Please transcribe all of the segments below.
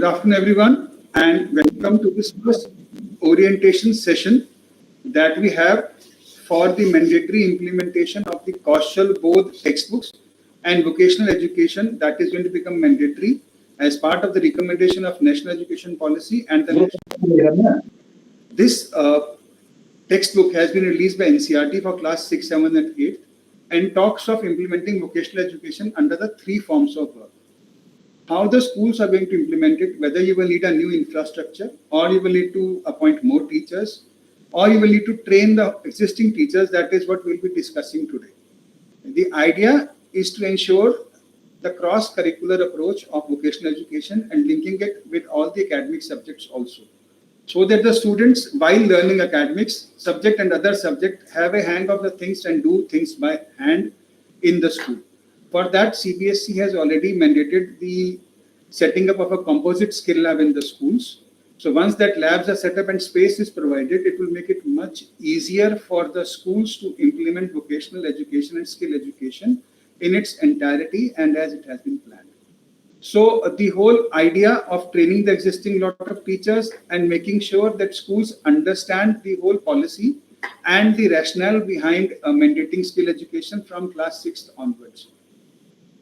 afternoon, everyone, and welcome to this first orientation session that we have for the mandatory implementation of the Kaushal Bodh textbooks and vocational education that is going to become mandatory as part of the recommendation of National Education Policy. And this textbook has been released by NCERT for class 6, 7, and 8 and talks of implementing vocational education under the 3 forms of work. How the schools are going to implement it, whether you will need a new infrastructure or you will need to appoint more teachers or you will need to train the existing teachers, that is what we'll be discussing today. The idea is to ensure the cross-curricular approach of vocational education and linking it with all the academic subjects also, so that the students, while learning academics, subject and other subject, have a hang of the things and do things by hand in the school. For that, CBSE has already mandated the setting up of a composite skill lab in the schools. So once that labs are set up and space is provided, it will make it much easier for the schools to implement vocational education and skill education in its entirety and as it has been planned. So the whole idea of training the existing lot of teachers and making sure that schools understand the whole policy and the rationale behind mandating skill education from class 6 onwards.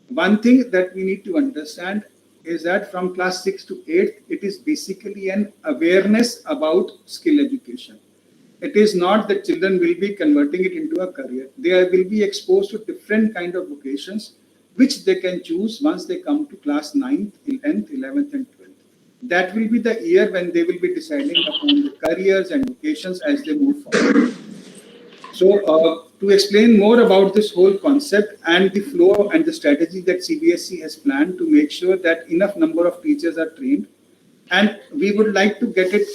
One thing that we need to understand is that from class 6 to 8, it is basically an awareness about skill education. It is not that children will be converting it into a career. They will be exposed to different kind of vocations, which they can choose once they come to class 9th, 10th, 11th, and 12th. That will be the year when they will be deciding upon the careers and vocations as they move forward. So to explain more about this whole concept and the flow and the strategy that CBSE has planned to make sure that enough number of teachers are trained, and we would like to get it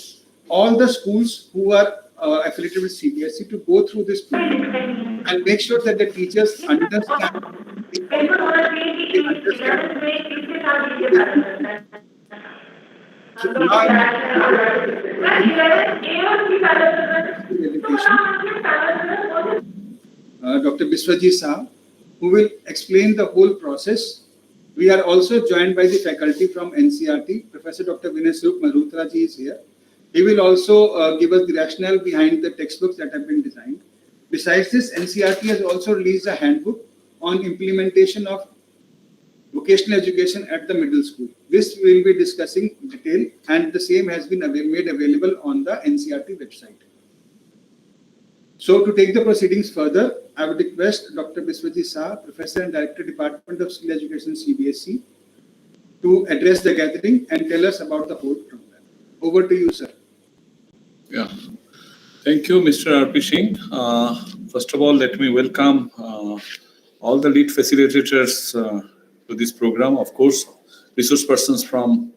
all the schools who are affiliated with CBSE to go through this program and make sure that the teachers understand. So Dr. Biswajit Saab, who will explain the whole process. We are also joined by the faculty from NCERT. Professor Dr. Vinay Sup Malhotra ji is here. He will also give us the rationale behind the textbooks that have been designed. Besides this, NCERT has also released a handbook on implementation of vocational education at the middle school. This we will be discussing in detail, and the same has been made available on the NCERT website. So to take the proceedings further, I would request Dr. Biswajit Saab, Professor and Director, Department of Skill Education, CBSE, to address the gathering and tell us about the whole program. Over to you, sir. Yeah. Thank you, Mr. R.P. Singh. First of all, let me welcome all the lead facilitators to this program. Of course, resource persons from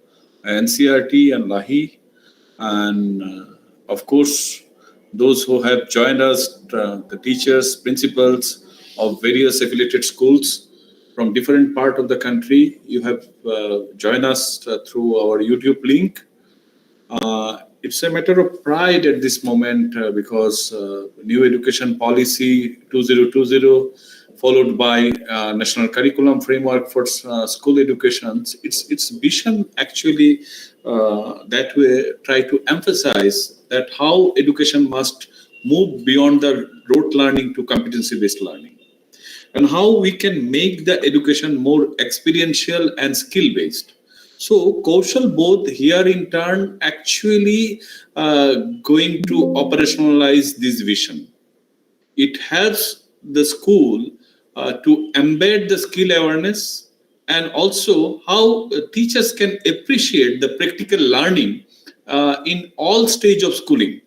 NCERT and LAHI, and of course, those who have joined us, the teachers, principals of various affiliated schools from different parts of the country. You have joined us through our YouTube link. It's a matter of pride at this moment because new education policy 2020 followed by national curriculum framework for school education. Its vision actually that we try to emphasize that how education must move beyond the rote learning to competency-based learning, and how we can make the education more experiential and skill-based. So Kaushal Bodh here in turn actually going to operationalize this vision. It helps the school to embed the skill awareness and also how teachers can appreciate the practical learning in all stages of schooling.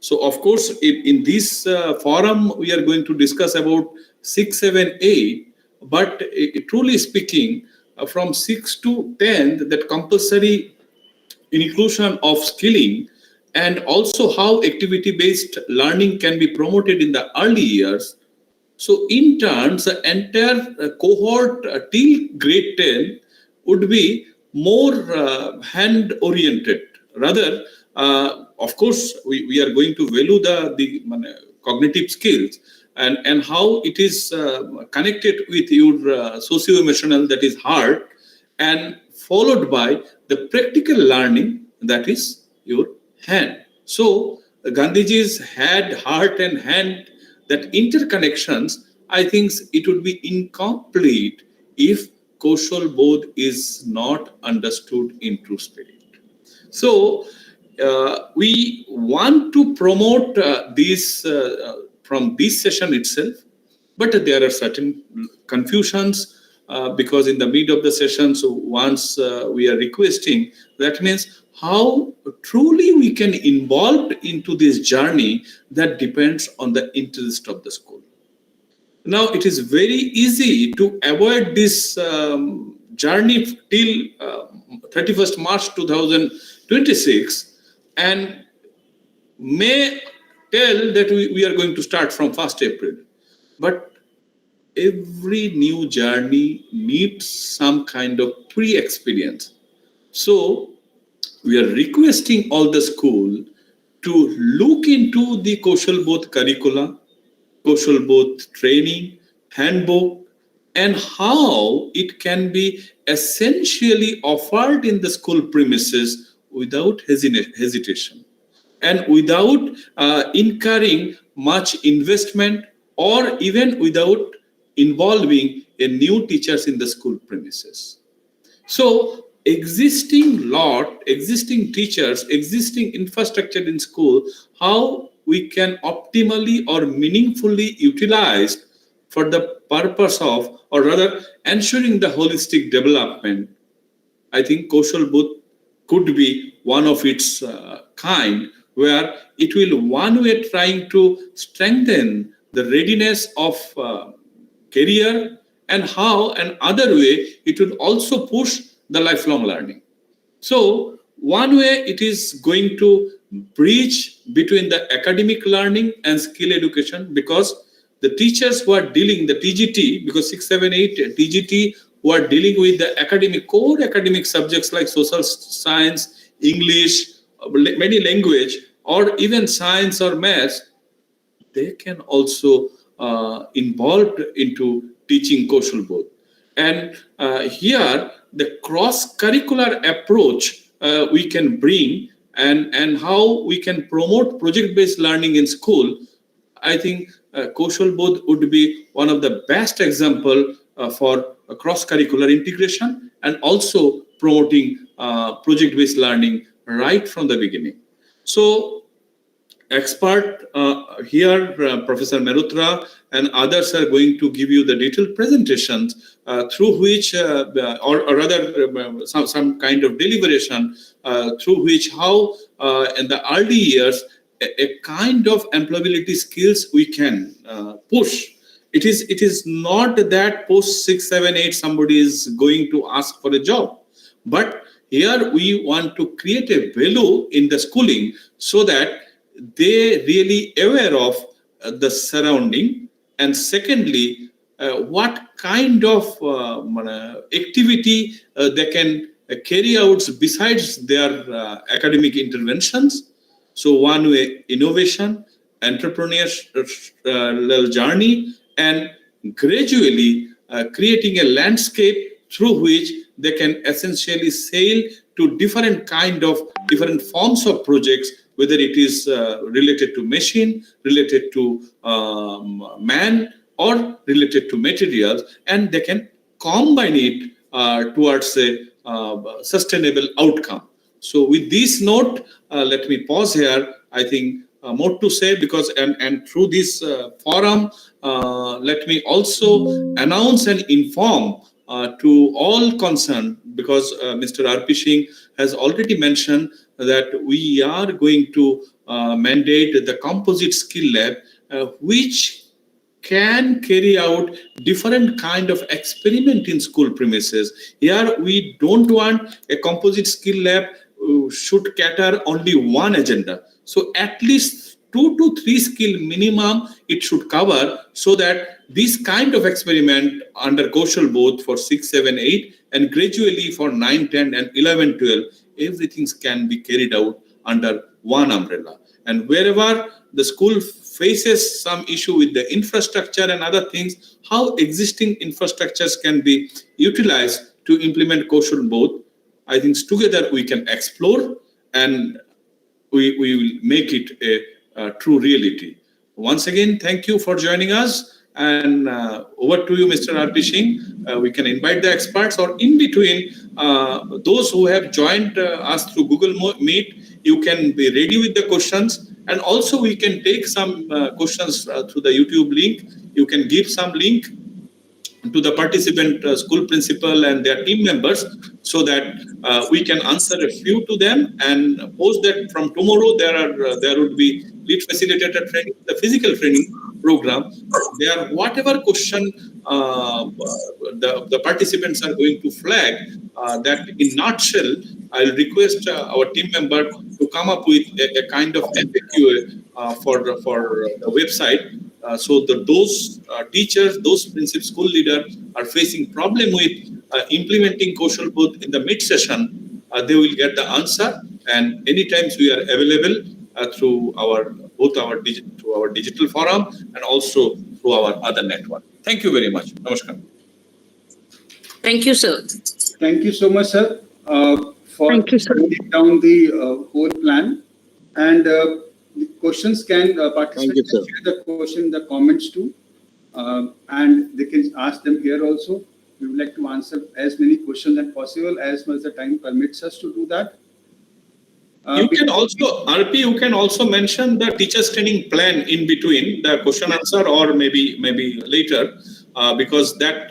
So of course, in this forum, we are going to discuss about 6, 7, 8, but truly speaking, from 6 to 10, that compulsory inclusion of skilling and also how activity-based learning can be promoted in the early years. So in turn, the entire cohort till grade 10 would be more hand-oriented. Rather, of course, we are going to value the cognitive skills and how it is connected with your socio-emotional, that is heart. And followed by the practical learning, that is your hand. So Gandhiji's head, heart, and hand, that interconnections, I think it would be incomplete if Kaushal Bodh is not understood in true spirit. So we want to promote this from this session itself, but there are certain confusions because in the mid of the session, so once we are requesting, that means how truly we can involve into this journey, that depends on the interest of the school. Now it is very easy to avoid this journey till 31st March 2026 and may tell that we are going to start from 1st April. But every new journey needs some kind of pre-experience. So we are requesting all the school to look into the Kaushal Bodh curricula, Kaushal Bodh training, handbook, and how it can be essentially offered in the school premises without hesitation and without incurring much investment or even without involving a new teachers in the school premises. So existing teachers, existing infrastructure in school, how we can optimally or meaningfully utilize for the purpose of, or rather ensuring the holistic development. I think Kaushal Bodh could be one of its kind, where it will one way trying to strengthen the readiness of career, and how another way it would also push the lifelong learning. So one way it is going to bridge between the academic learning and skill education, because the teachers who are dealing the TGT, because 6, 7, 8 TGT who are dealing with the core academic subjects like social science, English, many language, or even science or maths, they can also involved into teaching Kaushal Bodh. And here the cross-curricular approach we can bring, and how we can promote project-based learning in school. I think Kaushal Bodh would be one of the best example for cross-curricular integration and also promoting project-based learning right from the beginning. So expert here, Professor Merutra and others are going to give you the detailed presentations through which, or rather some kind of deliberation through which how in the early years a kind of employability skills we can push. It is not that post 6, 7, 8 somebody is going to ask for a job, but here we want to create a value in the schooling so that they really aware of the surrounding, and secondly what kind of activity they can carry out besides their academic interventions. So one way, innovation, entrepreneurial journey, and gradually creating a landscape through which they can essentially sail to different forms of projects, whether it is related to machine, related to man, or related to materials, and they can combine it towards a sustainable outcome. So with this note, let me pause here. I think more to say, because and through this forum, let me also announce and inform to all concerned, because Mr. R.P. Singh has already mentioned that we are going to mandate the composite skill lab, which can carry out different kind of experiment in school premises. Here we don't want a composite skill lab should cater only one agenda. So at least 2 to 3 skill minimum it should cover, so that this kind of experiment under Kaushal Bodh for 6, 7, 8 and gradually for 9, 10 and 11, 12, everything can be carried out under one umbrella. And wherever the school faces some issue with the infrastructure and other things, how existing infrastructures can be utilized to implement Kaushal Bodh, I think together we can explore and we will make it a true reality. Once again, thank you for joining us. And over to you, Mr. R.P. Singh. We can invite the experts, or in between, those who have joined us through Google Meet, you can be ready with the questions. And also, we can take some questions through the YouTube link. You can give some link to the participant school principal and their team members, so that we can answer a few to them, and post that from tomorrow there would be lead facilitator training, the physical training program. There, whatever question the participants are going to flag, that in nutshell, I'll request our team member to come up with a kind of FAQ for the website, so that those teachers, those principal school leaders are facing problem with implementing Kaushal Both in the mid session, they will get the answer. And anytime we are available through our digital forum and also through our other network. Thank you very much. Namaskar. Thank you, sir. Thank you so much, sir, for Thank you, sir. putting down the whole plan. And the questions can participants can share the question in the comments too, and they can ask them here also. We would like to answer as many questions as possible, as much the time permits us to do that. You can also, RP, you can also mention the teachers training plan in between the question answer, or maybe later, because that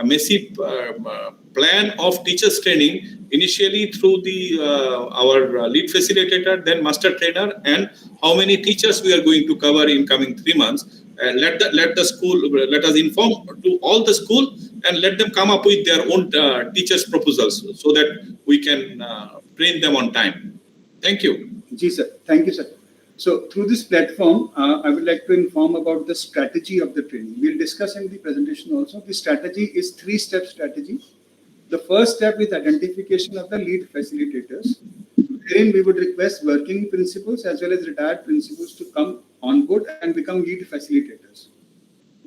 messy plan of teachers training initially through the our lead facilitator, then master trainer, and how many teachers we are going to cover in coming 3 months. Let the school, let us inform to all the school, and let them come up with their own teachers proposals, so that we can train them on time. Thank you. Ji, sir. Thank you, sir. So through this platform, I would like to inform about the strategy of the training. We'll discuss in the presentation also. The strategy is 3-step strategy. The first step is identification of the lead facilitators, wherein we would request working principals as well as retired principals to come on board and become lead facilitators.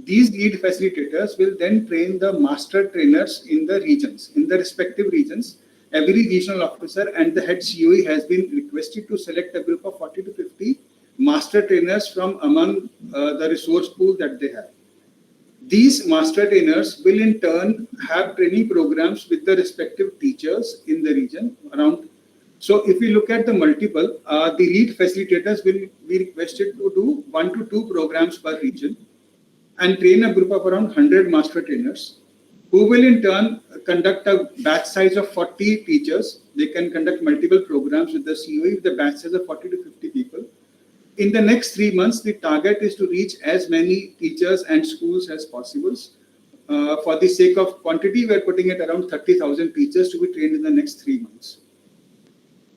These lead facilitators will then train the master trainers in the regions, in the respective regions. Every regional officer and the head COE has been requested to select a group of 40 to 50 master trainers from among the resource pool that they have. These master trainers will in turn have training programs with the respective teachers in the region around. So if we look at the multiple, the lead facilitators will be requested to do 1 to 2 programs per region and train a group of around 100 master trainers, who will in turn conduct a batch size of 40 teachers. They can conduct multiple programs with the COE with the batch size of 40 to 50 people. In the next 3 months, the target is to reach as many teachers and schools as possible. For the sake of quantity, we are putting it around 30,000 teachers to be trained in the next 3 months.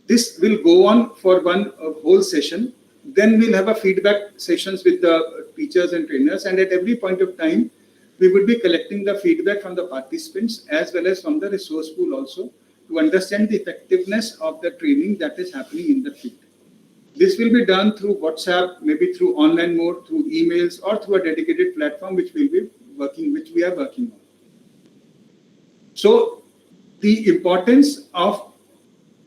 This will go on for one whole session. Then we'll have a feedback sessions with the teachers and trainers, and at every point of time, we would be collecting the feedback from the participants as well as from the resource pool also, to understand the effectiveness of the training that is happening in the field. This will be done through WhatsApp, maybe through online mode, through emails, or through a dedicated platform which we are working on. So the importance of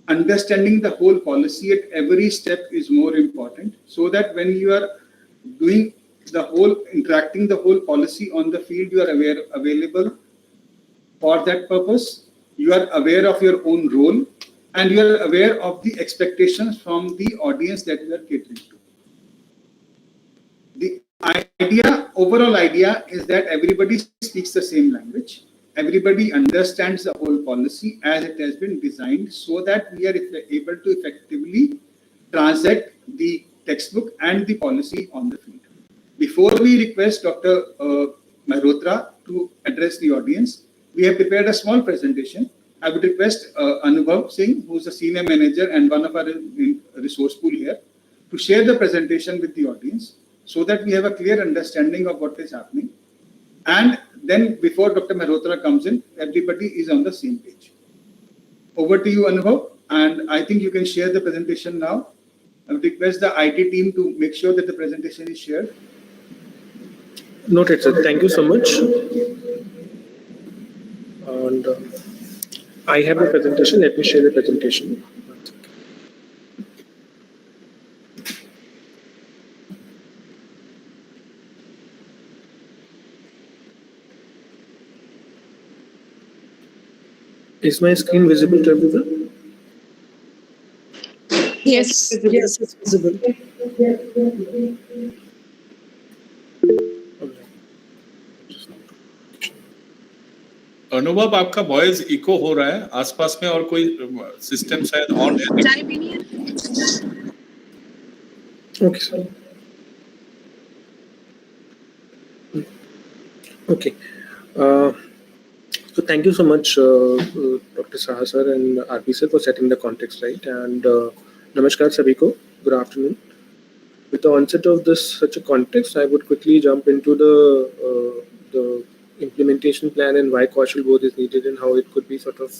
understanding the whole policy at every step is more important, so that when you are doing interacting the whole policy on the field, you are available for that purpose. You are aware of your own role, and you are aware of the expectations from the audience that you are catering to. The overall idea is that everybody speaks the same language. Everybody understands the whole policy as it has been designed, so that we are able to effectively transact the textbook and the policy on the field. Before we request Dr. Mehrotra to address the audience, we have prepared a small presentation. I would request Anubhav Singh, who is a senior manager and one of our resource pool here, to share the presentation with the audience, so that we have a clear understanding of what is happening. And then before Dr. Mehrotra comes in, everybody is on the same page. Over to you, Anubhav, and I think you can share the presentation now. I would request the IT team to make sure that the presentation is shared. Noted, sir. Thank you so much. And I have a presentation. Let me share the presentation. Is my screen visible to everyone? Yes. Yes, it's visible. अनुभव आपका voice eco हो रहा है आसपास में और कोई system शायद ऑन है चाय पीनी है? Okay, sir. Okay. So thank you so much, Dr. Saha sir and RP sir for setting the context right. And namaskar sabhi ko. Good afternoon. With the onset of this such a context, I would quickly jump into the implementation plan and why Kaushal board is needed and how it could be sort of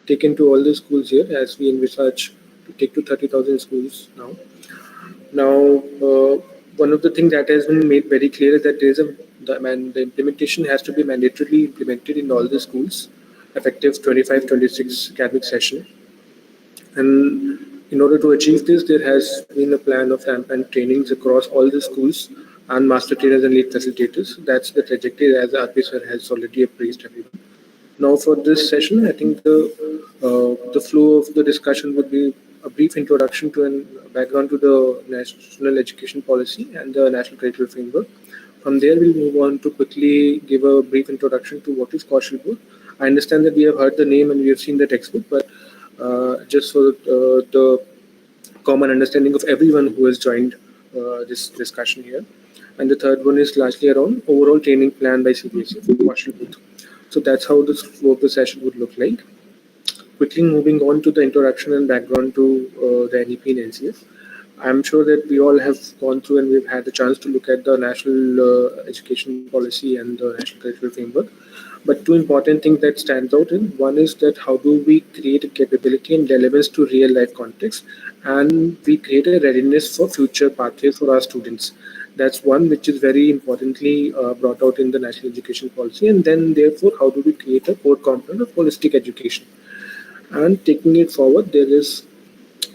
taken to all the schools here as we envisage to take to 30,000 schools now. Now, one of the things that has been made very clear is that the implementation has to be mandatorily implemented in all the schools effective 25-26 academic session. And in order to achieve this, there has been a plan of rampant trainings across all the schools and master trainers and lead facilitators. That's the trajectory as RP sir has already appraised everyone. Now, for this session, I think the flow of the discussion would be a brief introduction to and background to the national education policy and the national curricular framework. From there, we'll move on to quickly give a brief introduction to what is Kaushal Board. I understand that we have heard the name and we have seen the textbook, but just for the common understanding of everyone who has joined this discussion here. And the third one is largely around overall training plan by CBSE for Kaushal Board. So that's how this flow of the session would look like. Quickly moving on to the introduction and background to the NEP and NCF. I'm sure that we all have gone through and we've had the chance to look at the national education policy and the national curricular framework. But two important things that stands out in one is that how do we create a capability and relevance to real life context, and we create a readiness for future pathways for our students. That's one which is very importantly brought out in the national education policy. And then therefore, how do we create a core component of holistic education? And taking it forward, there is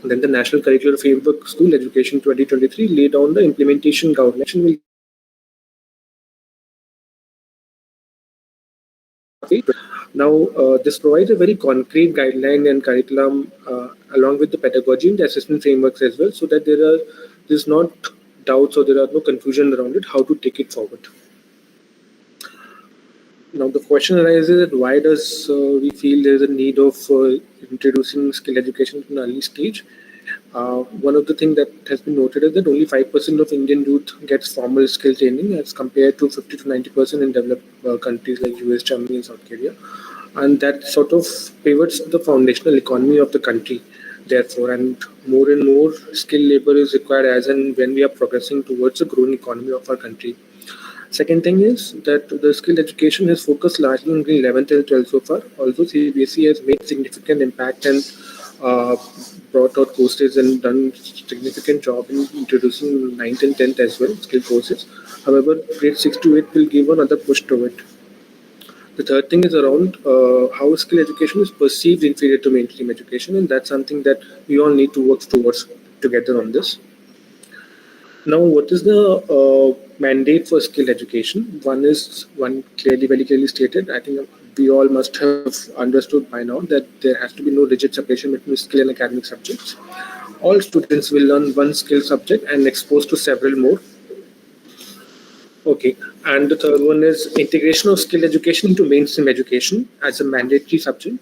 then the National Curricular Framework School Education 2023 laid down the implementation guidelines. Will now, this provides a very concrete guideline and curriculum along with the pedagogy and the assessment frameworks as well, so that there's not doubts or there are no confusion around it, how to take it forward. Now, the question arises that why does we feel there's a need of introducing skill education at an early stage? One of the things that has been noted is that only 5% of Indian youth gets formal skill training as compared to 50 to 90% in developed countries like US, Germany, and South Korea. And that sort of pivots the foundational economy of the country, therefore, and more skilled labor is required as and when we are progressing towards a growing economy of our country. Second thing is that the skill education has focused largely on grade 11th and 12th so far. Although CBSE has made significant impact and uh, brought out courses and done significant job in introducing 9th and 10th as well, skill courses. However, grade 6 to 8 will give another push to it. The third thing is around how skill education is perceived inferior to mainstream education, and that's something that we all need to work towards together on this. Now, what is the mandate for skill education? One clearly, very clearly stated. I think we all must have understood by now that there has to be no rigid separation between skill and academic subjects. All students will learn one skill subject and exposed to several more. Okay, and the third one is integration of skill education into mainstream education as a mandatory subject.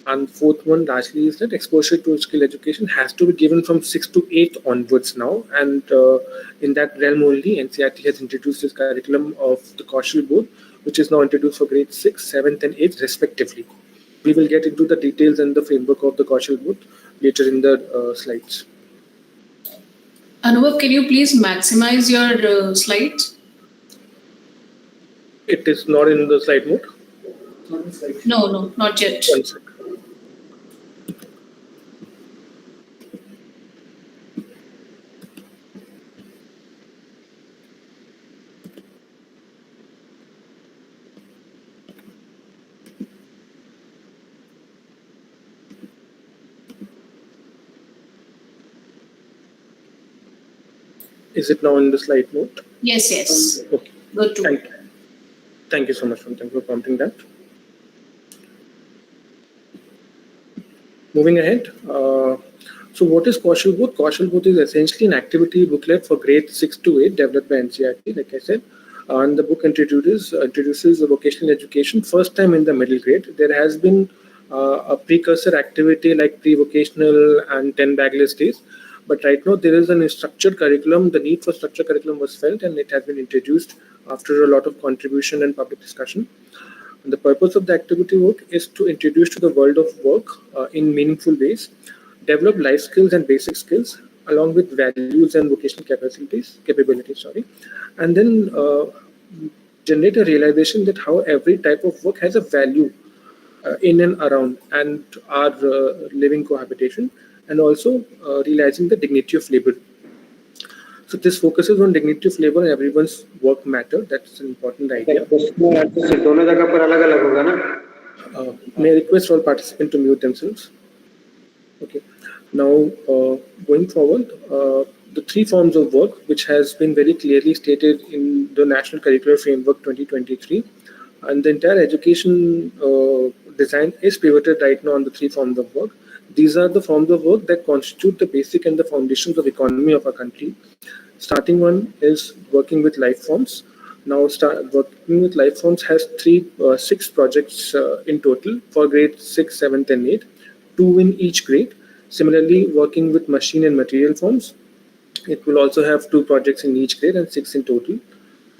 And fourth one, lastly, is that exposure to skill education has to be given from 6th to 8th onwards now. And in that realm only, NCERT has introduced this curriculum of the Kaushal Board, which is now introduced for grade 6, 7th, and 8th, respectively. We will get into the details and the framework of the Kaushal Board later in the slides. Anubhav, can you please maximize your slides? It is not in the slide mode. No, not yet. One second. Is it now in the slide mode? Yes, yes. Okay. Good to. Thank you so much for prompting that. Moving ahead. So what is Kaushal Both? Kaushal Both is essentially an activity booklet for grades 6 to 8 developed by NCERT, like I said. And the book introduces vocational education first time in the middle grade. There has been a precursor activity like pre-vocational and 10 bagless days. But right now there is a structured curriculum. The need for structured curriculum was felt and it has been introduced after a lot of contribution and public discussion. The purpose of the activity work is to introduce to the world of work in meaningful ways, develop life skills and basic skills, along with values and vocational capabilities, and then generate a realization that how every type of work has a value in and around and our living cohabitation, and also realizing the dignity of labor. So this focuses on dignity of labor and everyone's work matter. That's an important idea. दोनों जगह पर अलग अलग होगा ना? May I request all participants to mute themselves? Okay. Now, going forward, the three forms of work, which has been very clearly stated in the National Curricular Framework 2023, and the entire education design is pivoted right now on the three forms of work. These are the forms of work that constitute the basic and the foundations of economy of our country. Starting one is working with life forms. Now, working with life forms has six projects in total for grades 6, 7th, and 8, 2 in each grade. Similarly, working with machine and material forms, it will also have 2 projects in each grade and 6 in total.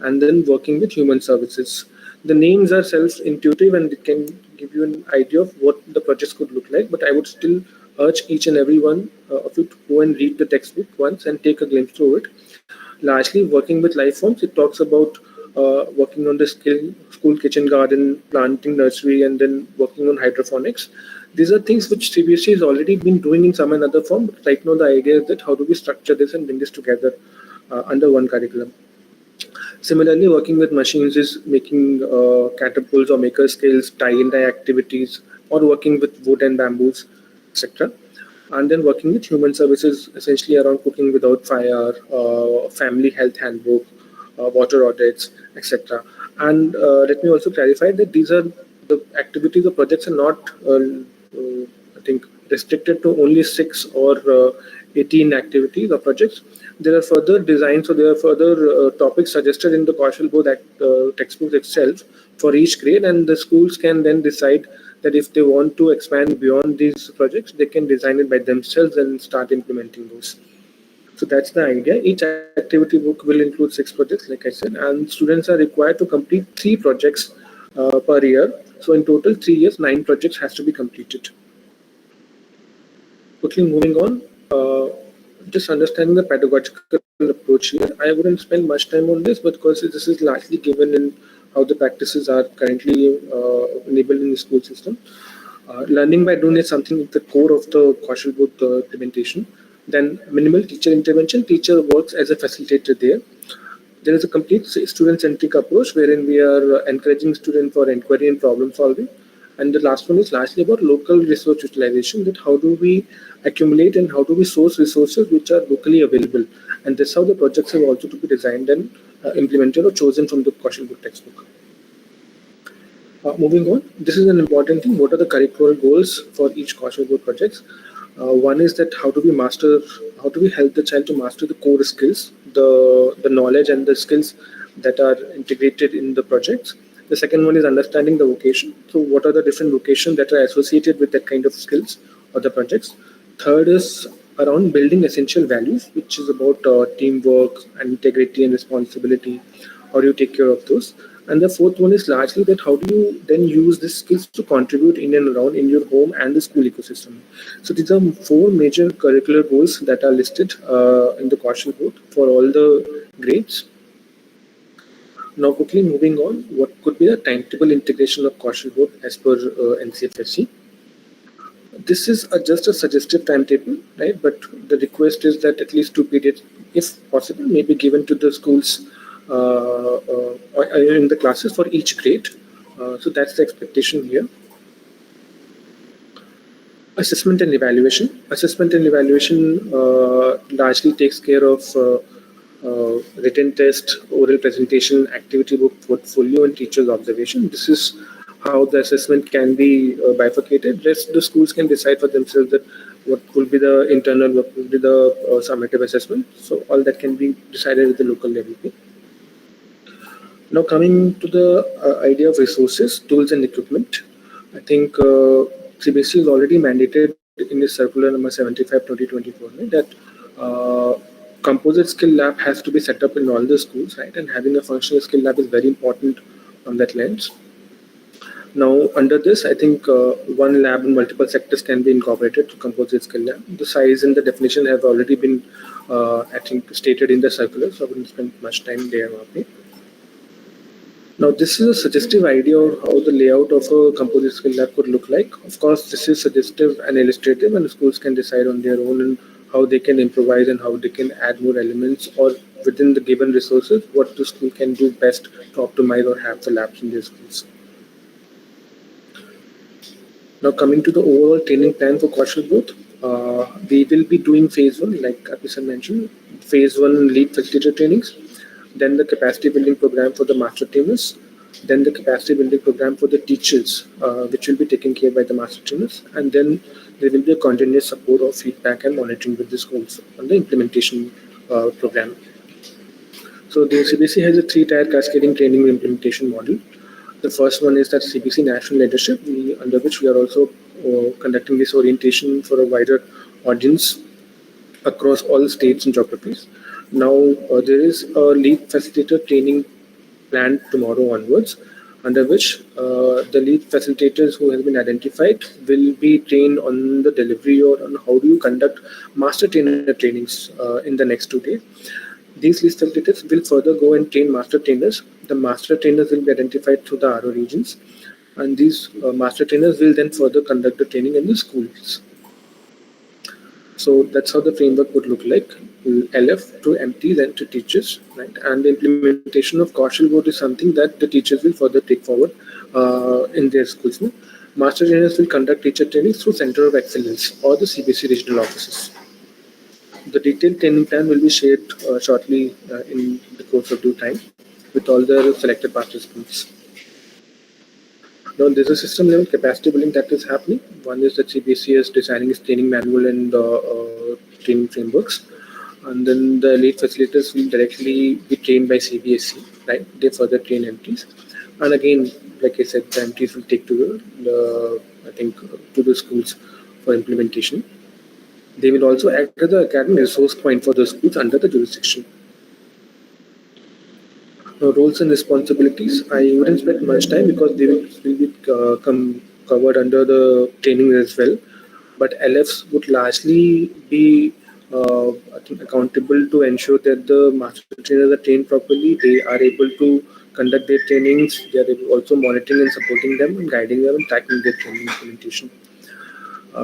And then working with human services. The names are self-intuitive and it can give you an idea of what the projects could look like, but I would still urge each and every one of you to go and read the textbook once and take a glimpse through it. Largely working with life forms, it talks about working on the school kitchen garden, planting nursery, and then working on hydroponics. These are things which CBSE has already been doing in some another form, but right now the idea is that how do we structure this and bring this together under one curriculum. Similarly, working with machines is making catapults or maker skills, tie-and-dye activities, or working with wood and bamboos, etc. And then working with human services, essentially around cooking without fire, family health handbook, water audits, etc. And let me also clarify that these are the activities or projects are not, I think, restricted to only 6 or 18 activities or projects. There are further designs, or there are further topics suggested in the Kaushal Both textbook itself for each grade, and the schools can then decide that if they want to expand beyond these projects, they can design it by themselves and start implementing those. So that's the idea. Each activity book will include 6 projects, like I said, and students are required to complete 3 projects per year. So in total, 3 years, 9 projects has to be completed. Quickly moving on, just understanding the pedagogical approach here. I wouldn't spend much time on this because this is largely given in how the practices are currently enabled in the school system. Learning by doing is something at the core of the Kaushal Both implementation. Then minimal teacher intervention. Teacher works as a facilitator there. There is a complete student-centric approach wherein we are encouraging students for inquiry and problem solving. And the last one is largely about local resource utilization, that how do we accumulate and how do we source resources which are locally available. And that's how the projects have also to be designed and implemented or chosen from the Kaushal Both textbook. Moving on, this is an important thing. What are the curricular goals for each Kaushal Both projects? One is that how do we help the child to master the core skills, the knowledge and the skills that are integrated in the projects. The second one is understanding the vocation. So what are the different vocations that are associated with that kind of skills or the projects? Third is around building essential values, which is about teamwork and integrity and responsibility. How do you take care of those? And the fourth one is largely that how do you then use these skills to contribute in and around in your home and the school ecosystem. So these are 4 major curricular goals that are listed in the Kaushal Both for all the grades. Now quickly moving on, what could be the timetable integration of Kaushal Both as per NCFSC? This is just a suggestive timetable, right? But the request is that at least 2 periods, if possible, may be given to the schools in the classes for each grade. So that's the expectation here. Assessment and evaluation. Assessment and evaluation largely takes care of written test, oral presentation, activity book, portfolio, and teacher's observation. This is how the assessment can be bifurcated. Rest the schools can decide for themselves that what will be the internal, what will be the summative assessment. So all that can be decided at the local level. Okay? Now coming to the idea of resources, tools and equipment, I think CBSE has already mandated in its circular number 75/2024 right, that composite skill lab has to be set up in all the schools, right? And having a functional skill lab is very important on that lens. Now, under this, I think one lab in multiple sectors can be incorporated to composite skill lab. The size and the definition have already been, I think, stated in the circular, so I wouldn't spend much time there. Okay. Now, this is a suggestive idea of how the layout of a composite skill lab could look like. Of course, this is suggestive and illustrative, and the schools can decide on their own and how they can improvise and how they can add more elements, or within the given resources, what the school can do best to optimize or have the labs in their schools. Now, coming to the overall training plan for Kaushal growth, we will be doing phase 1, like Apisa mentioned, phase 1 lead facilitator trainings, then the capacity building program for the master trainers, then the capacity building program for the teachers, which will be taken care by the master trainers, and then there will be a continuous support of feedback and monitoring with the schools on the implementation program. So the CBSE has a 3-tier cascading training implementation model. The first one is that CBSE National Leadership, under which we are also conducting this orientation for a wider audience across all states and geographies. Now, there is a lead facilitator training planned tomorrow onwards, under which the lead facilitators who have been identified will be trained on the delivery or on how do you conduct master trainer trainings in the next 2 days. These lead facilitators will further go and train master trainers. The master trainers will be identified through the RO regions, and these master trainers will then further conduct the training in the schools. So that's how the framework would look like. LF to MT, then to teachers, right? And the implementation of Kaushal growth is something that the teachers will further take forward in their schools. No? Master trainers will conduct teacher trainings through Center of Excellence or the CBSE regional offices. The detailed training plan will be shared shortly in the course of due time with all the selected participants. Now, there's a system level capacity building that is happening. One is that CBSE is designing its training manual and training frameworks. And then the lead facilitators will directly be trained by CBSE, right? They further train MTs. And again, like I said, the MTs will take to the schools for implementation. They will also act as the academic resource point for the schools under the jurisdiction. Now, roles and responsibilities, I wouldn't spend much time because they will be covered under the training as well. But LFs would largely be accountable to ensure that the master trainers are trained properly. They are able to conduct their trainings. They are also monitoring and supporting them and guiding them and tracking their training implementation.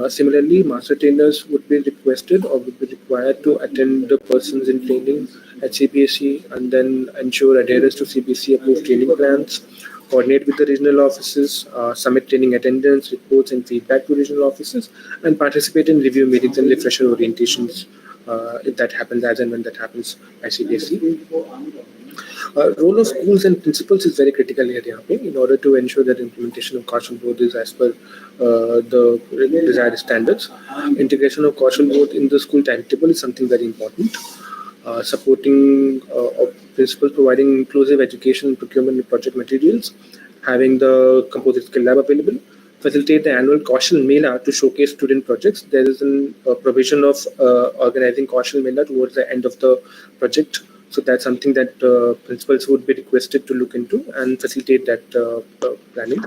Similarly, master trainers would be requested or would be required to attend the persons in training at CBSE and then ensure adherence to CBSE approved training plans, coordinate with the regional offices, submit training attendance, reports and feedback to regional offices, and participate in review meetings and refresher orientations if that happens, as and when that happens by CBSE. Role of schools and principals is very critical here in order to ensure that implementation of Kaushal growth is as per the desired standards. Integration of Kaushal growth in the school timetable is something very important. Supporting of principals providing inclusive education, procurement of project materials, having the composite skill lab available, facilitate the annual Kaushal Mela to showcase student projects. There is a provision of organizing Kaushal Mela towards the end of the project. So that's something that principals would be requested to look into and facilitate that planning.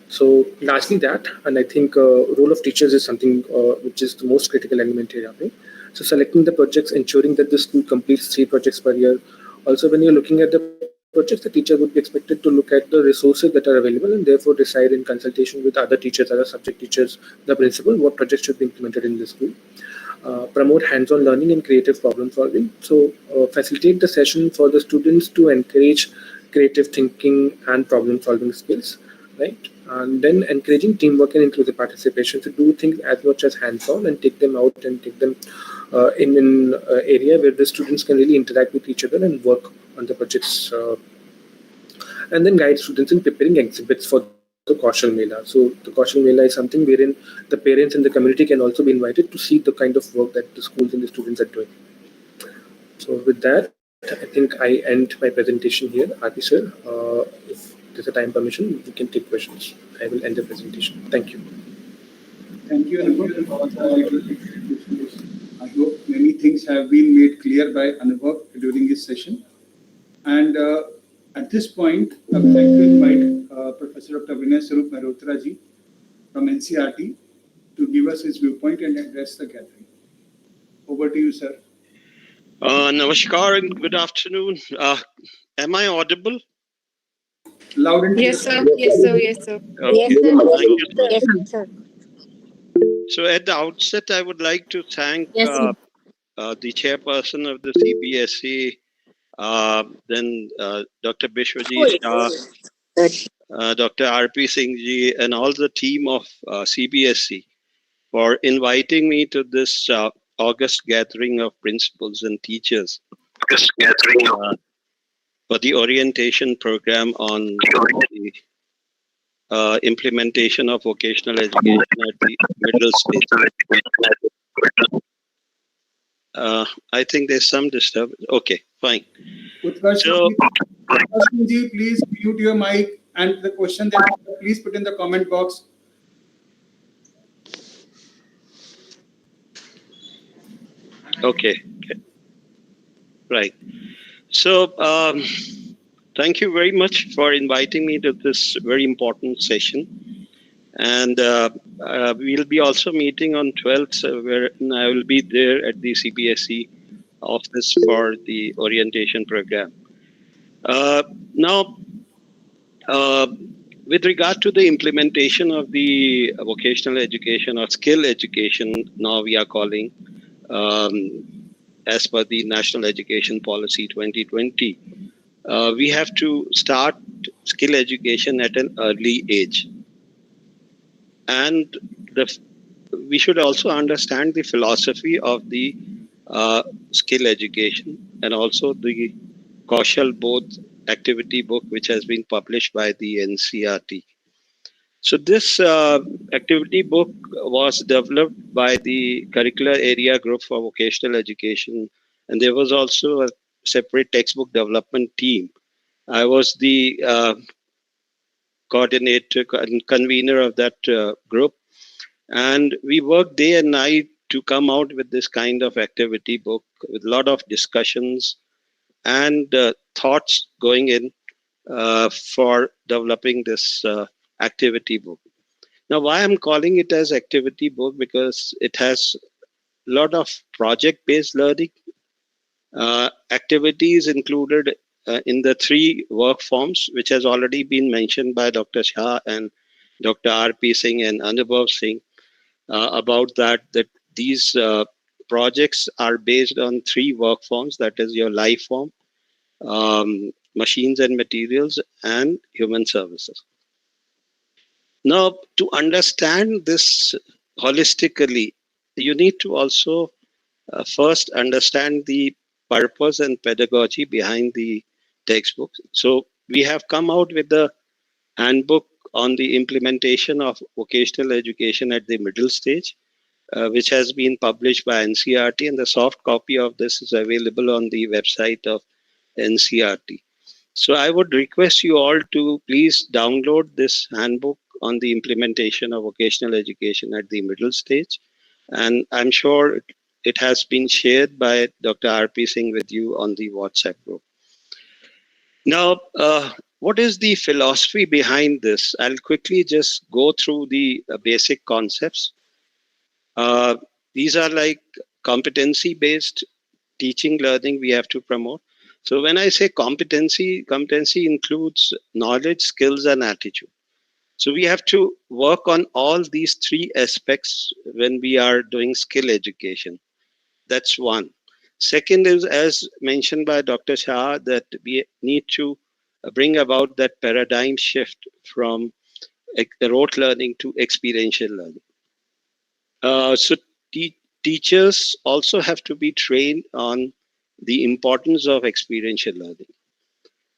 So largely that, and I think role of teachers is something which is the most critical element here. Okay? So selecting the projects, ensuring that the school completes 3 projects per year. Also, when you're looking at the projects, the teacher would be expected to look at the resources that are available and therefore decide in consultation with other teachers, other subject teachers, the principal, what projects should be implemented in the school. Promote hands-on learning and creative problem solving. So facilitate the session for the students to encourage creative thinking and problem solving skills, right? And then encouraging teamwork and inclusive participation to do things as much as hands-on and take them out and take them in area where the students can really interact with each other and work on the projects, and then guide students in preparing exhibits for the Kaushal Mela. So the Kaushal Mela is something wherein the parents and the community can also be invited to see the kind of work that the schools and the students are doing. So with that, I think I end my presentation here. Aarti sir, if there's a time permission, we can take questions. I will end the presentation. Thank you. Thank you, Anubhav, for the detailed explanation. I hope many things have been made clear by Anubhav during this session. And at this point, I would like to invite Professor Dr. Vinay Sarup Mehrotra ji from NCRT to give us his viewpoint and address the gathering. Over to you, sir. Namaskar and good afternoon. Am I audible? Loud and clear. Yes, sir. Yes, sir. Yes, sir. Okay. Yes, sir. Thank you so much. Yes, sir. So at the outset, I would like to thank Yes, sir. the chairperson of the CBSE, then Dr. Bishwajit Shah, Dr. R.P. Singh ji, and all the team of CBSE for inviting me to this August gathering of principals and teachers for the orientation program on the implementation of vocational education at the middle stage. I think there's some disturbance. Okay, fine. Utkarsh So- ji, please mute your mic, and the question that please put in the comment box. Okay. Right. So, thank you very much for inviting me to this very important session. And we'll be also meeting on 12th, where I will be there at the CBSE office for the orientation program. Now, with regard to the implementation of the vocational education or skill education, now we are calling, as per the National Education Policy 2020, we have to start skill education at an early age. And we should also understand the philosophy of the skill education and also the Kaushal Bodh activity book, which has been published by the NCRT. So this activity book was developed by the curricular area group for vocational education, and there was also a separate textbook development team. I was the coordinator and convener of that group, and we worked day and night to come out with this kind of activity book with a lot of discussions and thoughts going in for developing this activity book. Now, why I'm calling it as activity book? Because it has a lot of project-based learning activities included in the 3 work forms, which has already been mentioned by Dr. Shah and Dr. R.P. Singh and Anubhav Singh about that these projects are based on 3 work forms, that is your life form, machines and materials, and human services. Now, to understand this holistically, you need to also first understand the purpose and pedagogy behind the textbooks. So we have come out with the handbook on the implementation of vocational education at the middle stage, which has been published by NCRT, and the soft copy of this is available on the website of NCRT. So I would request you all to please download this handbook on the implementation of vocational education at the middle stage. And I'm sure it has been shared by Dr. R.P. Singh with you on the WhatsApp group. Now, what is the philosophy behind this? I'll quickly just go through the basic concepts. These are like competency-based teaching learning we have to promote. So when I say competency includes knowledge, skills, and attitude. So we have to work on all these 3 aspects when we are doing skill education. That's one. Second is, as mentioned by Dr. Shah, that we need to bring about that paradigm shift from rote learning to experiential learning. So teachers also have to be trained on the importance of experiential learning.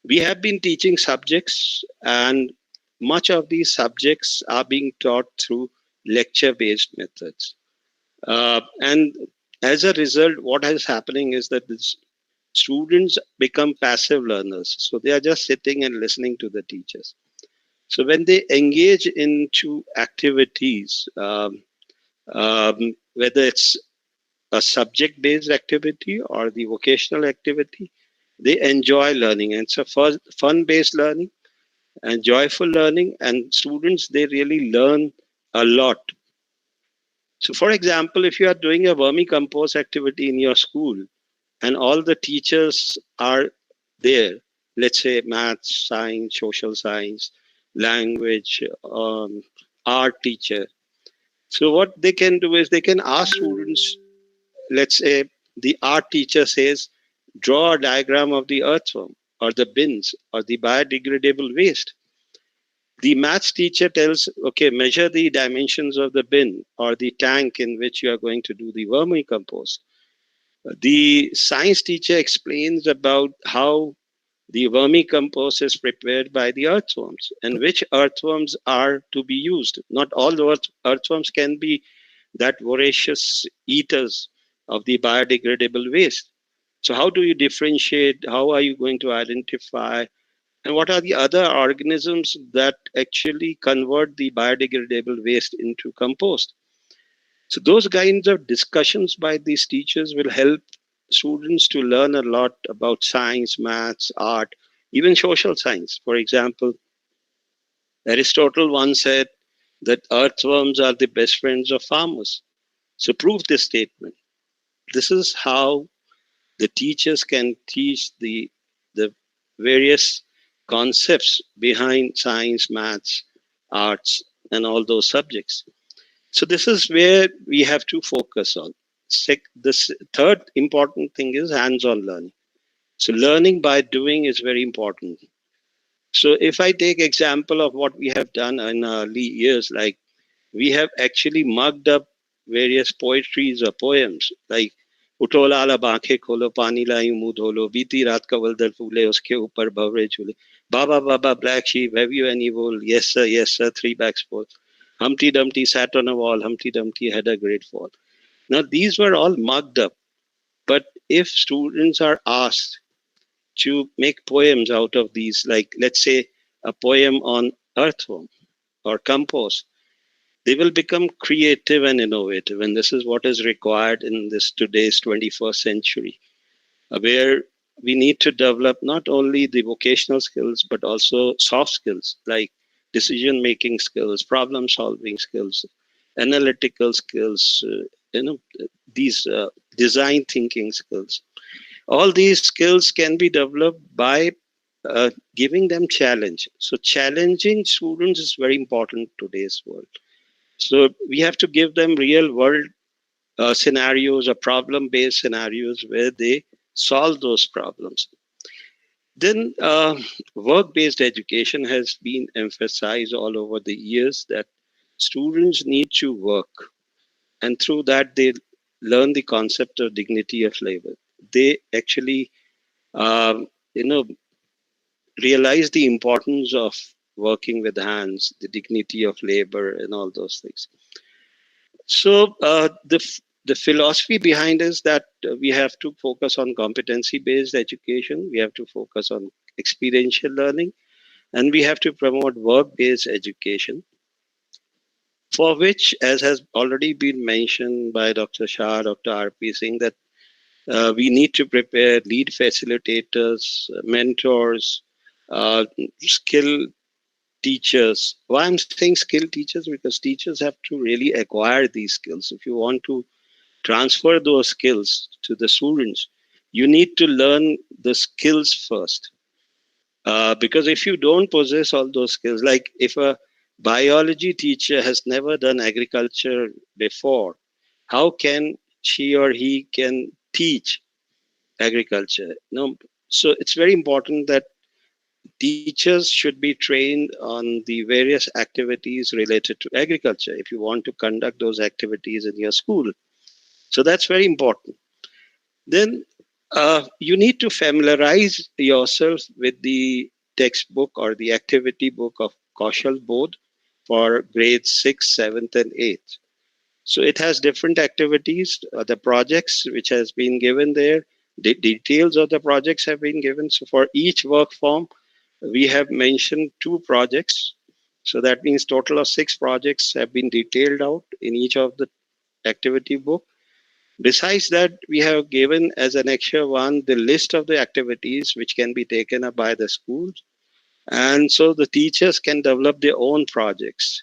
We have been teaching subjects, and much of these subjects are being taught through lecture based methods. And as a result, what is happening is that the students become passive learners. So they are just sitting and listening to the teachers. So when they engage into activities, whether it's a subject based activity or the vocational activity, they enjoy learning. And it's a fun based learning and joyful learning. And students, they really learn a lot. So, for example, if you are doing a vermicompost activity in your school and all the teachers are there, let's say maths, science, social science, language, art teacher. So, what they can do is they can ask students, let's say the art teacher says, draw a diagram of the earthworm or the bins or the biodegradable waste. The maths teacher tells, okay, measure the dimensions of the bin or the tank in which you are going to do the vermicompost. The science teacher explains about how the vermicompost is prepared by the earthworms and which earthworms are to be used. Not all the earthworms can be that voracious eaters of the biodegradable waste. So how do you differentiate? How are you going to identify? And what are the other organisms that actually convert the biodegradable waste into compost? So those kinds of discussions by these teachers will help students to learn a lot about science, maths, art, even social science. For example, Aristotle once said that earthworms are the best friends of farmers. So prove this statement. This is how the teachers can teach the various concepts behind science, maths, arts, and all those subjects. So this is where we have to focus on. This third important thing is hands-on learning. So learning by doing is very important. So if I take example of what we have done in early years, like we have actually mugged up various poetries or poems, like उठोला ला बांखे खोलो पानी लाई मुंह धोलो बीती रात का वल्दर फूले उसके ऊपर भवरे झूले Baba Baba black sheep have you any wool? Yes sir, three bags full. Humpty Dumpty sat on a wall, Humpty Dumpty had a great fall. Now these were all mugged up, but if students are asked to make poems out of these, like let's say a poem on earthworm or compost, they will become creative and innovative. And this is what is required in this today's 21st century, where we need to develop not only the vocational skills, but also soft skills like decision making skills, problem solving skills, analytical skills, these design thinking skills. All these skills can be developed by giving them challenge. So challenging students is very important in today's world. So we have to give them real world scenarios or problem based scenarios where they solve those problems. Then work based education has been emphasized all over the years that students need to work, and through that they learn the concept of dignity of labor. They actually um, you know realize the importance of working with hands, the dignity of labor, and all those things. So the philosophy behind is that we have to focus on competency-based education. We have to focus on experiential learning, and we have to promote work-based education. For which, as has already been mentioned by Dr. Shah, Dr. R.P. Singh, that we need to prepare lead facilitators, mentors, skill teachers. Why I'm saying skill teachers? Because teachers have to really acquire these skills. If you want to transfer those skills to the students, you need to learn the skills first. Because if you don't possess all those skills, like if a biology teacher has never done agriculture before, how can she or he can teach agriculture? No. So it's very important that teachers should be trained on the various activities related to agriculture if you want to conduct those activities in your school. So that's very important. Then you need to familiarize yourself with the textbook or the activity book of Kaushal Bodh for grades 6th, 7th, and 8th. So it has different activities, the projects which has been given there, the details of the projects have been given. So for each work form, we have mentioned 2 projects. So that means total of 6 projects have been detailed out in each of the activity book. Besides that, we have given as an extra one the list of the activities which can be taken up by the schools. And so the teachers can develop their own projects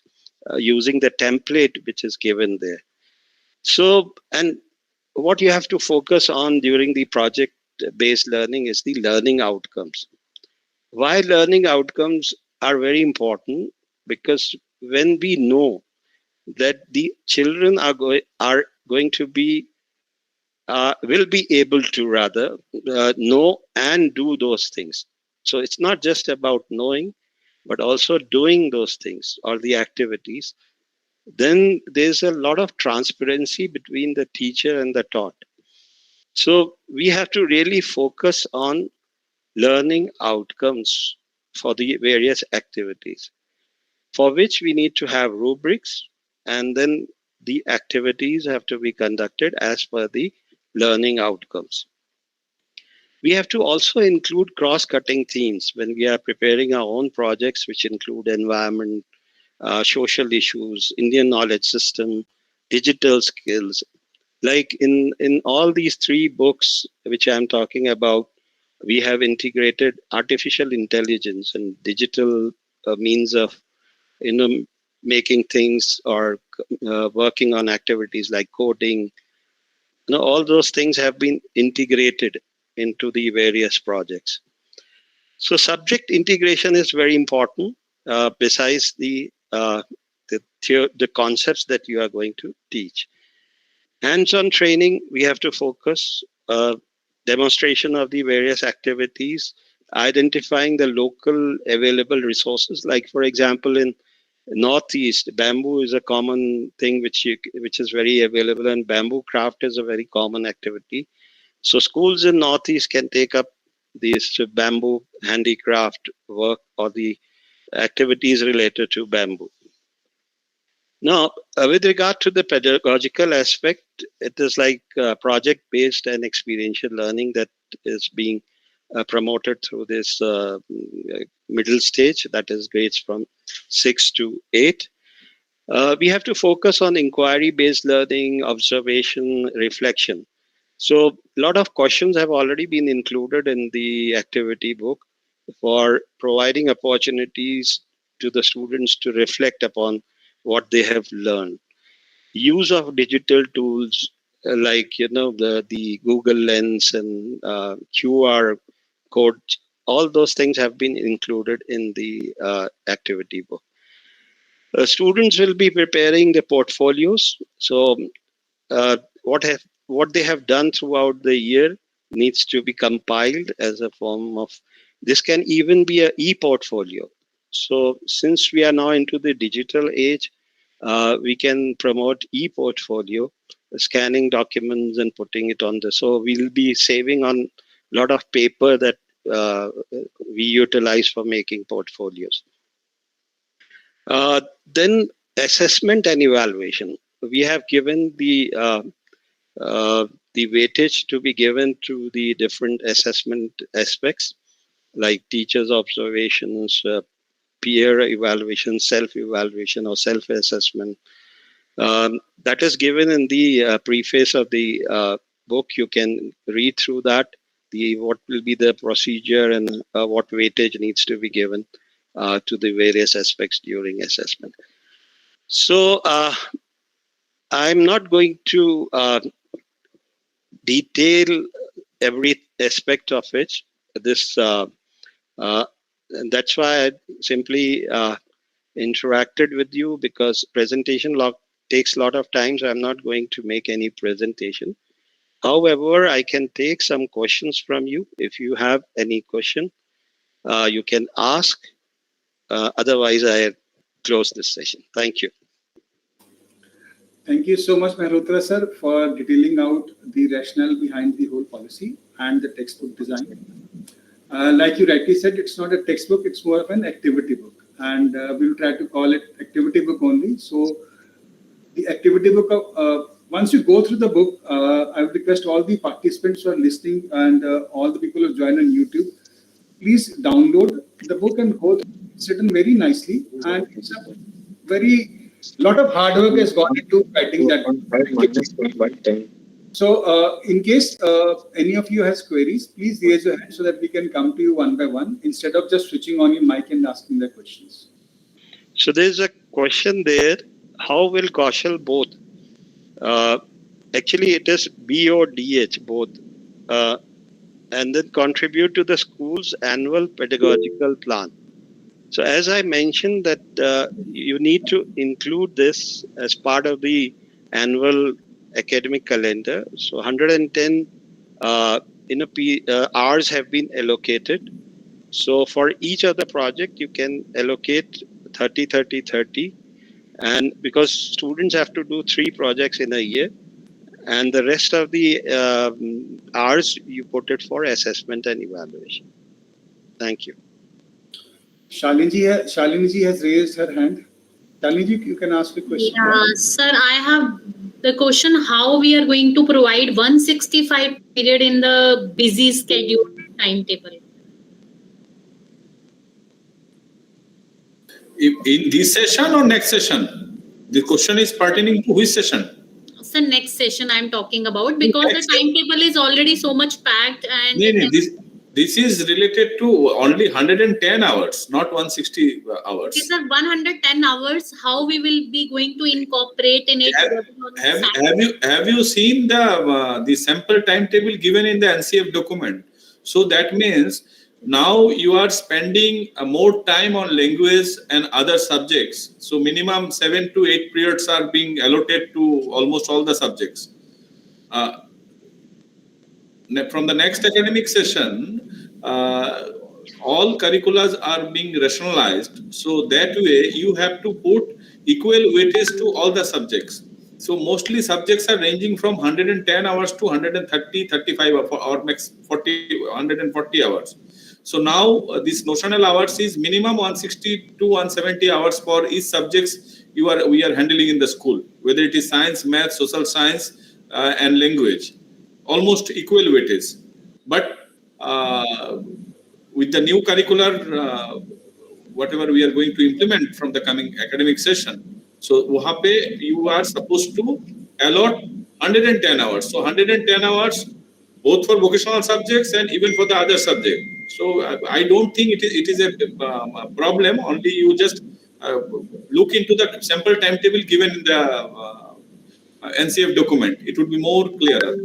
using the template which is given there. So, and what you have to focus on during the project based learning is the learning outcomes. Why learning outcomes are very important? Because when we know that the children are going to be will be able to rather know and do those things. So it's not just about knowing, but also doing those things or the activities. Then there's a lot of transparency between the teacher and the taught. So we have to really focus on learning outcomes for the various activities, for which we need to have rubrics, and then the activities have to be conducted as per the learning outcomes. We have to also include cross-cutting themes when we are preparing our own projects, which include environment, social issues, Indian knowledge system, digital skills. Like in all these 3 books which I'm talking about, we have integrated artificial intelligence and digital means of making things or working on activities like coding. All those things have been integrated into the various projects. So subject integration is very important. Besides the concepts that you are going to teach, hands-on training, we have to focus demonstration of the various activities, identifying the local available resources. Like for example, in Northeast, bamboo is a common thing which is very available, and bamboo craft is a very common activity. So schools in Northeast can take up these bamboo handicraft work or the activities related to bamboo. Now, with regard to the pedagogical aspect, it is like project-based and experiential learning that is being promoted through this middle stage, that is grades from 6 to 8. We have to focus on inquiry-based learning, observation, reflection. So a lot of questions have already been included in the activity book for providing opportunities to the students to reflect upon what they have learned. Use of digital tools like the Google Lens and QR code, all those things have been included in the activity book. Students will be preparing the portfolios. So what they have done throughout the year needs to be compiled as a form of, this can even be a e-portfolio. So since we are now into the digital age, we can promote e-portfolio, scanning documents and putting it on the, so we'll be saving on a lot of paper that we utilize for making portfolios. Then assessment and evaluation. We have given the weightage to be given to the different assessment aspects, like teachers' observations, peer evaluation, self-evaluation or self-assessment. That is given in the preface of the book. You can read through that, what will be the procedure and what weightage needs to be given to the various aspects during assessment. So I'm not going to detail every aspect of it. And that's why I simply interacted with you, because presentation takes a lot of time, so I'm not going to make any presentation. However, I can take some questions from you. If you have any question, you can ask. Otherwise, I close this session. Thank you. Thank you so much, Mehrotra sir, for detailing out the rationale behind the whole policy and the textbook design. Like you rightly said, it's not a textbook, it's more of an activity book. And we'll try to call it activity book only. So the activity book, once you go through the book, I would request all the participants who are listening and all the people who join on YouTube, please download the book and go through it. It's written very nicely. And it's a very lot of hard work has gone into writing that book. So, in case any of you has queries, please raise your hand so that we can come to you one by one instead of just switching on your mic and asking the questions. So there's a question there. How will Kaushal both? Actually, it is BODH, both. And then contribute to the school's annual pedagogical plan. So as I mentioned that you need to include this as part of the annual academic calendar. So 110 hours have been allocated. So for each other project, you can allocate 30, 30, 30. And because students have to do 3 projects in a year, and the rest of the hours you put it for assessment and evaluation. Thank you. Shalini has raised her hand. Shalini, you can ask a question. Yeah, sir, I have the question how we are going to provide 165 period in the busy schedule timetable. In this session or next session? The question is pertaining to which session? It's the next session I'm talking about because the timetable is already so much packed and This is related to only 110 hours, not 160 hours. These are 110 hours. How we will be going to incorporate in it? Have you seen the sample timetable given in the NCF document? So that means now you are spending more time on language and other subjects. So minimum 7 to 8 periods are being allocated to almost all the subjects. From the next academic session, all curriculums are being rationalized. So that way you have to put equal weightage to all the subjects. So mostly subjects are ranging from 110 hours to 130, 35 or max 40, 140 hours. So now this notional hours is minimum 160 to 170 hours for each subjects we are handling in the school, whether it is science, math, social science, and language. Almost equal weightage. But with the new curricular, whatever we are going to implement from the coming academic session, so wahan pe you are supposed to allot 110 hours. So 110 hours both for vocational subjects and even for the other subject. So I don't think it is a problem. Only you just look into the sample timetable given in the NCF document. It would be more clearer.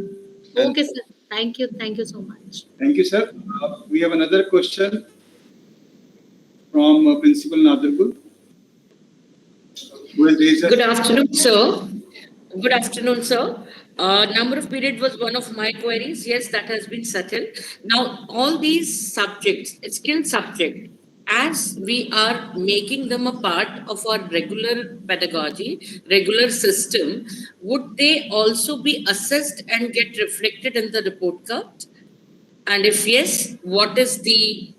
Okay, sir. Thank you. Thank you so much. Thank you, sir. We have another question from Principal Nadargul. Good afternoon, sir. Good afternoon, sir. Number of period was one of my queries. Yes, that has been settled. Now, all these subjects, skill subject, as we are making them a part of our regular pedagogy, regular system, would they also be assessed and get reflected in the report card? And if yes, what would be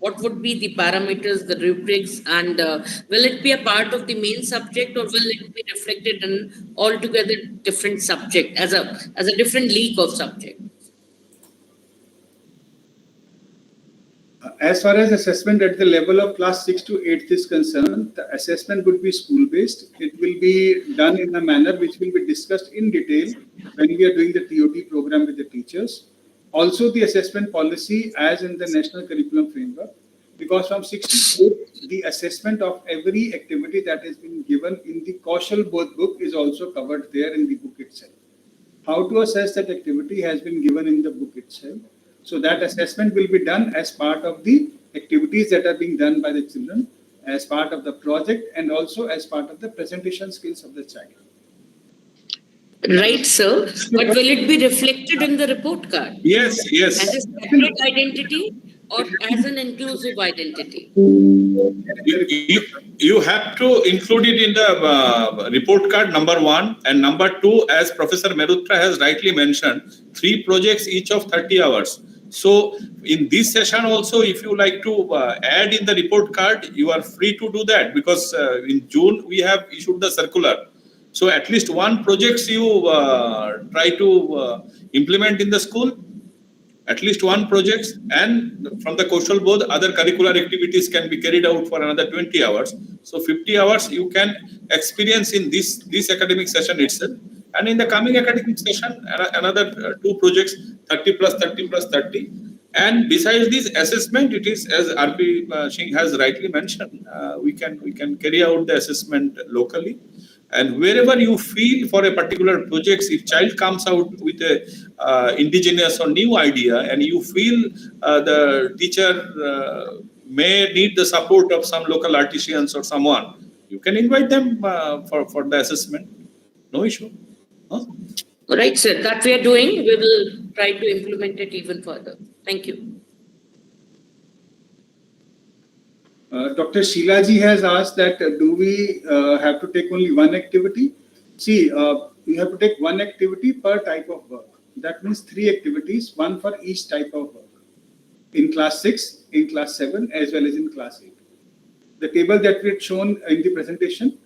the parameters, the rubrics, and will it be a part of the main subject or will it be reflected in altogether different subject as a different league of subject? As far as assessment at the level of class 6 to 8 is concerned, the assessment would be school-based. It will be done in a manner which will be discussed in detail when we are doing the TOT program with the teachers. Also, the assessment policy as in the National Curriculum Framework, because from 6 to 8, the assessment of every activity that has been given in the Kaushal Bodh book is also covered there in the book itself. How to assess that activity has been given in the book itself. So that assessment will be done as part of the activities that are being done by the children, as part of the project, and also as part of the presentation skills of the child. Right, sir. But will it be reflected in the report card? Yes. As a separate identity? or as an inclusive identity? You have to include it in the report card, number one, and number two, as Professor Merutra has rightly mentioned, 3 projects each of 30 hours. So in this session also, if you like to add in the report card, you are free to do that, because in June we have issued the circular. So at least one project you try to implement in the school, at least one project, and from the Kaushal Board, other curricular activities can be carried out for another 20 hours. So 50 hours you can experience in this academic session itself. And in the coming academic session, another 2 projects, 30 plus 30 plus 30. And besides this assessment, it is, as RP Singh has rightly mentioned, we can carry out the assessment locally. And wherever you feel for a particular project, if child comes out with a indigenous or new idea, and you feel the teacher may need the support of some local artisans or someone, you can invite them for the assessment. No issue. Huh? Right, sir. That we are doing. We will try to implement it even further. Thank you. Dr. Sheilaji has asked that do we have to take only one activity? See, you have to take one activity per type of work. That means 3 activities, one for each type of work. In class 6, in class 7, as well as in class 8. The table that we had shown in the presentation,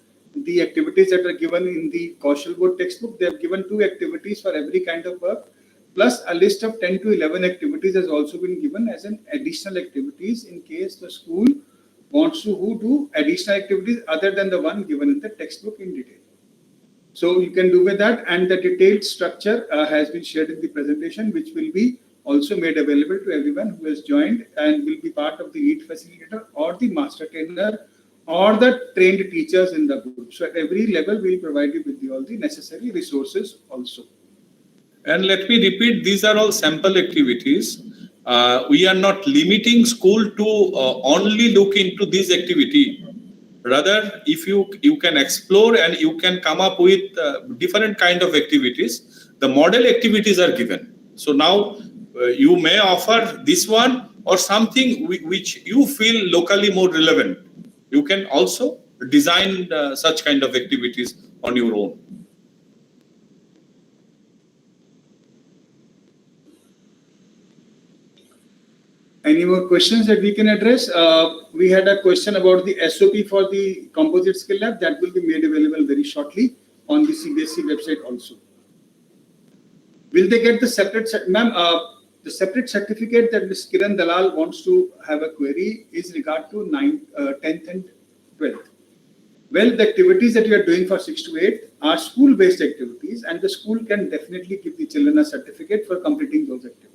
the activities that are given in the Kaushal Board textbook, they have given 2 activities for every kind of work, plus a list of 10 to 11 activities has also been given as an additional activities in case the school wants to do additional activities other than the one given in the textbook in detail. So you can do with that, and the detailed structure has been shared in the presentation, which will be also made available to everyone who has joined and will be part of the lead facilitator or the master trainer or the trained teachers in the group. So at every level, we will provide you with all the necessary resources also. And let me repeat, these are all sample activities. We are not limiting school to only look into this activity. Rather, if you can explore and you can come up with different kind of activities, the model activities are given. So now you may offer this one or something which you feel locally more relevant. You can also design such kind of activities on your own. Any more questions that we can address? We had a question about the SOP for the Composite Skill Lab that will be made available very shortly on the CBSE website also. Will they get the separate, ma'am, the separate certificate that Ms. Kiran Dalal wants to have a query is regard to 10th and 12th. Well, the activities that we are doing for 6 to 8 are school-based activities, and the school can definitely give the children a certificate for completing those activities.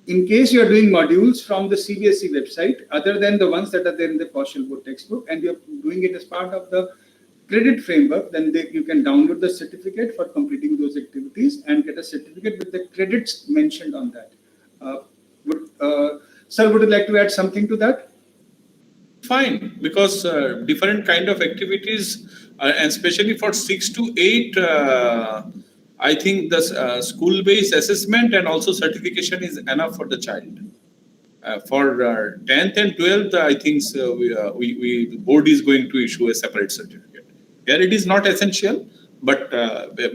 In case you are doing modules from the CBSE website, other than the ones that are there in the Kaushal Board textbook, and you are doing it as part of the credit framework, then you can download the certificate for completing those activities and get a certificate with the credits mentioned on that. Sir, would you like to add something to that? Fine, because different kind of activities, and especially for 6 to 8, I think the school-based assessment and also certification is enough for the child. For 10th and 12th, I think the board is going to issue a separate certificate. Here it is not essential, but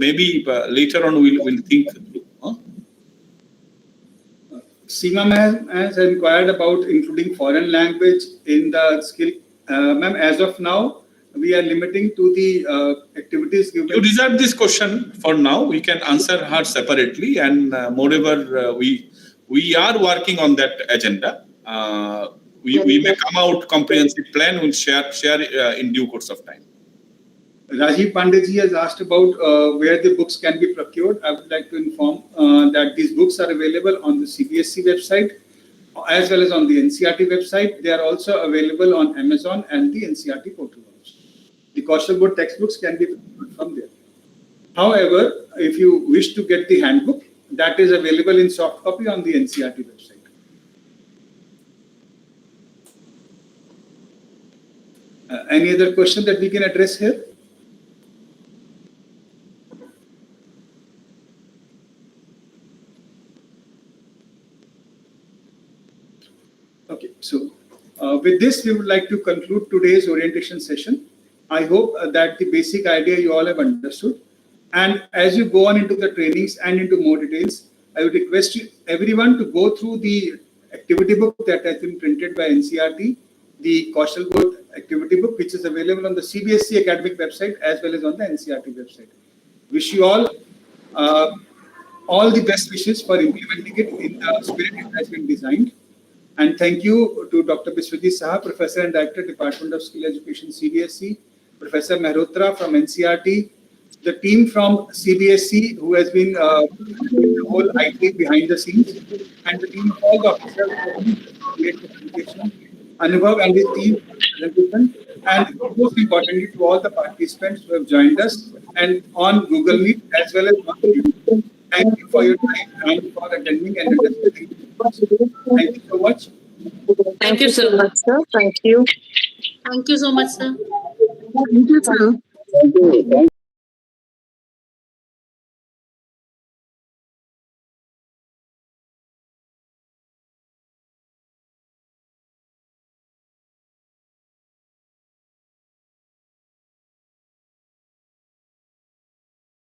maybe later on we'll think through. Seema has inquired about including foreign language in the skill. Ma'am, as of now, we are limiting to the activities given. You reserve this question for now. We can answer her separately, and moreover, we are working on that agenda. We may come out comprehensive plan. We'll share in due course of time. Rajiv Pandeyji has asked about where the books can be procured. I would like to inform that these books are available on the CBSE website as well as on the NCERT website. They are also available on Amazon and the NCERT portal. The Kaushal Board textbooks can be procured from there. However, if you wish to get the handbook, that is available in soft copy on the NCERT website. Any other question that we can address here? Okay, so with this, we would like to conclude today's orientation session. I hope that the basic idea you all have understood. And as you go on into the trainings and into more details, I would request you, everyone to go through the activity book that has been printed by NCRT, the Kaushal Board activity book, which is available on the CBSE academic website as well as on the NCRT website. Wish you all the best wishes for implementing it in the spirit it has been designed. And thank you to Dr. Biswajit Saha, Professor and Director, Department of Skill Education, CBSE, Professor Mehrotra from NCRT, the team from CBSE who has been doing the whole IT behind the scenes, and the team of all the officers who have been great presentation, Anubhav and his team for the presentation, and most importantly to all the participants who have joined us and on Google Meet as well as on YouTube. Thank you for your time and for attending and understanding. Thank you so much. Thank you, sir. Thank you so much, sir. Thank you, sir.